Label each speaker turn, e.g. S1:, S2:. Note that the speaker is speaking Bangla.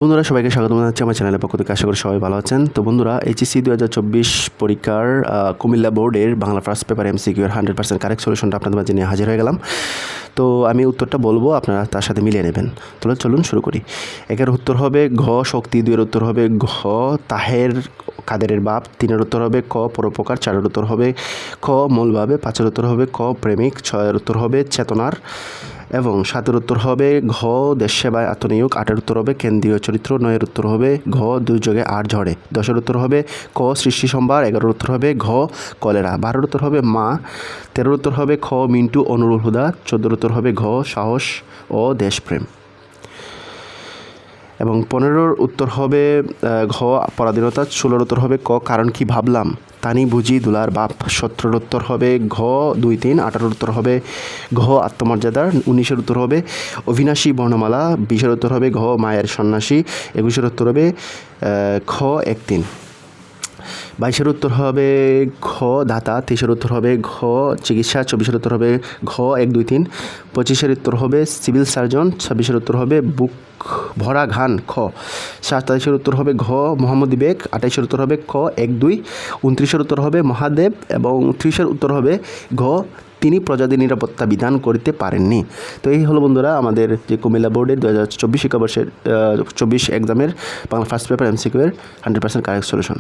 S1: বন্ধুরা সবাইকে স্বাগত জানাচ্ছি আমার চ্যানেলের পক্ষ থেকে। আশা করি সবাই ভালো আছেন। তো বন্ধুরা এইচএসসি 2024 পরীক্ষার কুমিল্লা বোর্ডের বাংলা ফার্স্ট পেপার এমসিকিউ এর 100% কারেক্ট সলিউশনটা আপনাদের মাঝে নিয়ে হাজির হয়ে গেলাম। তো আমি উত্তরটা বলবো, আপনারা তার সাথে মিলিয়ে নেবেন। তাহলে চলুন শুরু করি। একের উত্তর হবে ঘ শক্তি, দুইয়ের উত্তর হবে ঘ তাহের কাদেরের বাপ, তিনের উত্তর হবে ক পরোপকার, চারের উত্তর হবে খ মূলভাবে, পাঁচের উত্তর হবে ক প্রেমিক, ছয়ের উত্তর হবে চেতনার এবং সাতের উত্তর হবে ঘ দেশ সেবায় আত্মনিয়োগ, আটের উত্তর হবে কেন্দ্রীয় চরিত্র, নয়ের উত্তর হবে ঘ দুর্যোগে আট ঝড়ে, দশের উত্তর হবে ক সৃষ্টি সম্ভার, এগারোর উত্তর হবে ঘ কলেরা, বারোর উত্তর হবে মা, তেরোর উত্তর হবে খ মিন্টু অনুরুল হুদা, চোদ্দোর উত্তর হবে ঘ সাহস ও দেশপ্রেম এবং পনেরোর উত্তর হবে ঘ পরাধীনতা, ষোলোর উত্তর হবে ক কারণ কি ভাবলাম, তানি বুঝি দুলার বাপ, সতেরোর উত্তর হবে ঘ দুই তিন, আঠারোর উত্তর হবে ঘ আত্মমর্যাদার, উনিশের উত্তর হবে অভিনাশী বর্ণমালা, বিশের উত্তর হবে ঘ মায়ের সন্ন্যাসী, একুশের উত্তর হবে খ এক তিন, বাইশের উত্তর হবে ঘ দাতা, তেইশের উত্তর হবে ঘ চিকিৎসা, চব্বিশের উত্তর হবে ঘ এক দুই তিন, পঁচিশের উত্তর হবে সিভিল সার্জন, ছাব্বিশের উত্তর হবে বুক ভরা ঘান খ, 27-এর উত্তর হবে ঘ মোহাম্মদ বেগ, 28-এর উত্তর হবে ক এক দুই, 29-এর উত্তর হবে মহাদেব এবং 30-এর উত্তর হবে ঘ তিনি প্রজাদের নিরাপত্তা বিধান করতে পারেননি। তো এই হলো বন্ধুরা আমাদের যে কুমিল্লা বোর্ডের 2024 শিক্ষাবর্ষের 24 এক্সামের বাংলা ফার্স্ট পেপার এমসিকিউ এর 100% কারেক্ট সলিউশন।